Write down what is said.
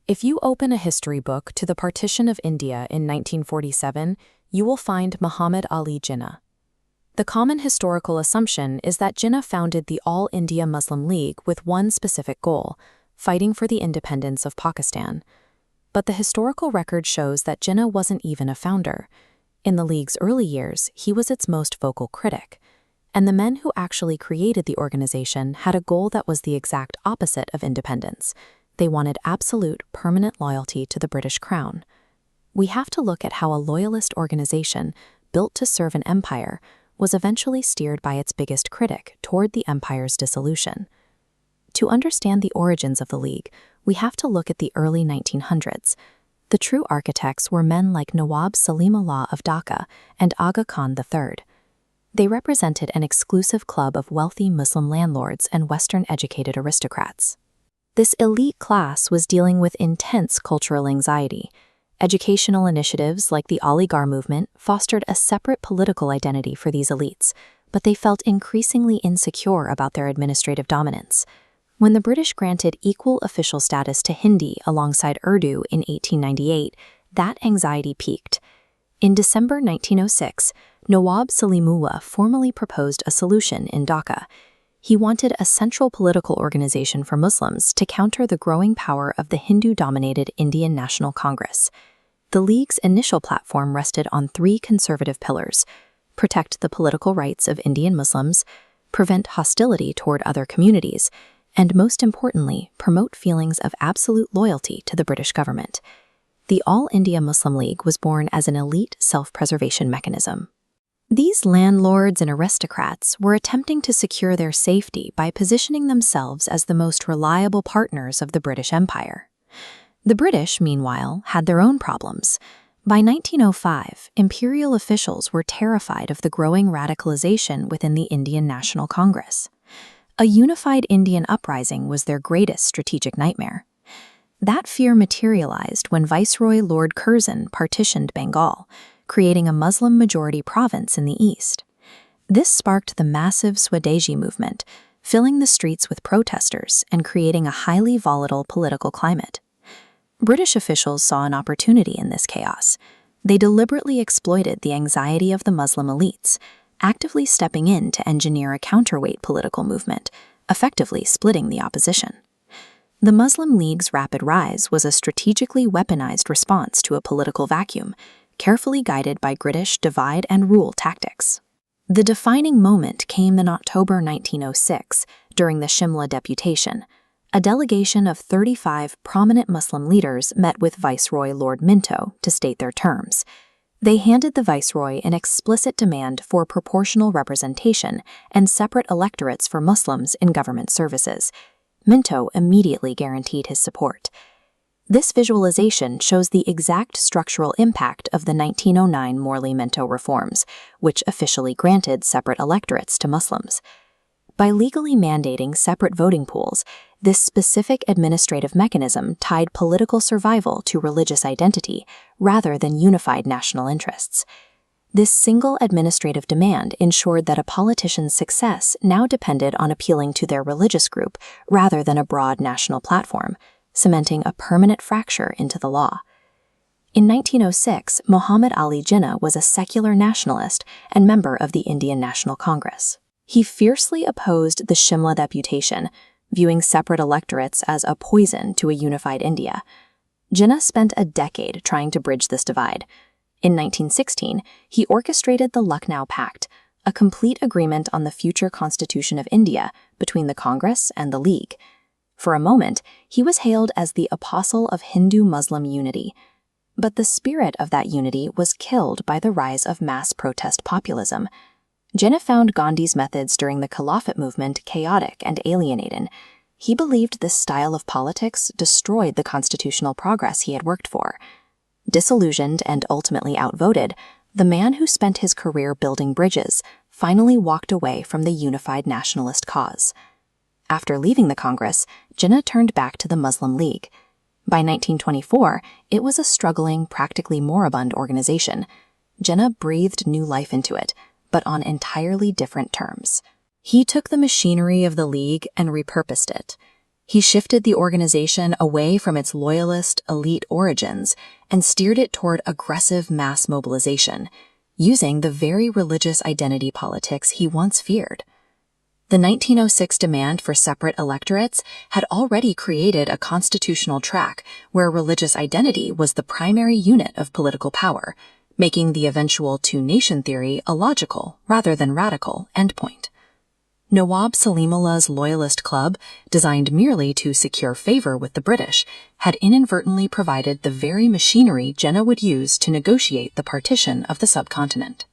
If you open a history book to the Partition of India in 1947, you will find Muhammad Ali Jinnah. The common historical assumption is that Jinnah founded the All India Muslim League with one specific goal: fighting for the independence of Pakistan. But the historical record shows that Jinnah wasn't even a founder. In the League's early years, he was its most vocal critic. And the men who actually created the organization had a goal that was the exact opposite of independence. They wanted absolute, permanent loyalty to the British Crown. We have to look at how a loyalist organization, built to serve an empire, was eventually steered by its biggest critic toward the empire's dissolution. To understand the origins of the League, we have to look at the early 1900s. The true architects were men like Nawab Salimullah of Dhaka and Aga Khan III. They represented an exclusive club of wealthy Muslim landlords and Western-educated aristocrats. This elite class was dealing with intense cultural anxiety. Educational initiatives like the Aligarh Movement fostered a separate political identity for these elites, but they felt increasingly insecure about their administrative dominance. When the British granted equal official status to Hindi alongside Urdu in 1898, that anxiety peaked. In December 1906, Nawab Salimullah formally proposed a solution in Dhaka. He wanted a central political organization for Muslims to counter the growing power of the Hindu-dominated Indian National Congress. The League's initial platform rested on three conservative pillars: protect the political rights of Indian Muslims, prevent hostility toward other communities, and most importantly, promote feelings of absolute loyalty to the British government. The All India Muslim League was born as an elite self-preservation mechanism. These landlords and aristocrats were attempting to secure their safety by positioning themselves as the most reliable partners of the British Empire. The British, meanwhile, had their own problems. By 1905, imperial officials were terrified of the growing radicalization within the Indian National Congress. A unified Indian uprising was their greatest strategic nightmare. That fear materialized when Viceroy Lord Curzon partitioned Bengal, creating a Muslim-majority province in the east. This sparked the massive Swadeshi movement, filling the streets with protesters and creating a highly volatile political climate. British officials saw an opportunity in this chaos. They deliberately exploited the anxiety of the Muslim elites, actively stepping in to engineer a counterweight political movement, effectively splitting the opposition. The Muslim League's rapid rise was a strategically weaponized response to a political vacuum, carefully guided by British divide-and-rule tactics. The defining moment came in October 1906, during the Shimla Deputation. A delegation of 35 prominent Muslim leaders met with Viceroy Lord Minto to state their terms. They handed the Viceroy an explicit demand for proportional representation and separate electorates for Muslims in government services. Minto immediately guaranteed his support. This visualization shows the exact structural impact of the 1909 Morley-Minto Reforms, which officially granted separate electorates to Muslims. By legally mandating separate voting pools, this specific administrative mechanism tied political survival to religious identity rather than unified national interests. This single administrative demand ensured that a politician's success now depended on appealing to their religious group rather than a broad national platform, cementing a permanent fracture into the law. In 1906, Muhammad Ali Jinnah was a secular nationalist and member of the Indian National Congress. He fiercely opposed the Shimla Deputation, viewing separate electorates as a poison to a unified India. Jinnah spent a decade trying to bridge this divide. In 1916, he orchestrated the Lucknow Pact, a complete agreement on the future constitution of India between the Congress and the League. For a moment, he was hailed as the apostle of Hindu-Muslim unity. But the spirit of that unity was killed by the rise of mass protest populism. Jinnah found Gandhi's methods during the Caliphate movement chaotic and alienating. He believed this style of politics destroyed the constitutional progress he had worked for. Disillusioned and ultimately outvoted, the man who spent his career building bridges finally walked away from the unified nationalist cause. After leaving the Congress, Jinnah turned back to the Muslim League. By 1924, it was a struggling, practically moribund organization. Jinnah breathed new life into it, but on entirely different terms. He took the machinery of the League and repurposed it. He shifted the organization away from its loyalist, elite origins and steered it toward aggressive mass mobilization, using the very religious identity politics he once feared. The 1906 demand for separate electorates had already created a constitutional track where religious identity was the primary unit of political power, making the eventual two-nation theory a logical, rather than radical, endpoint. Nawab Salimullah's loyalist club, designed merely to secure favor with the British, had inadvertently provided the very machinery Jinnah would use to negotiate the partition of the subcontinent.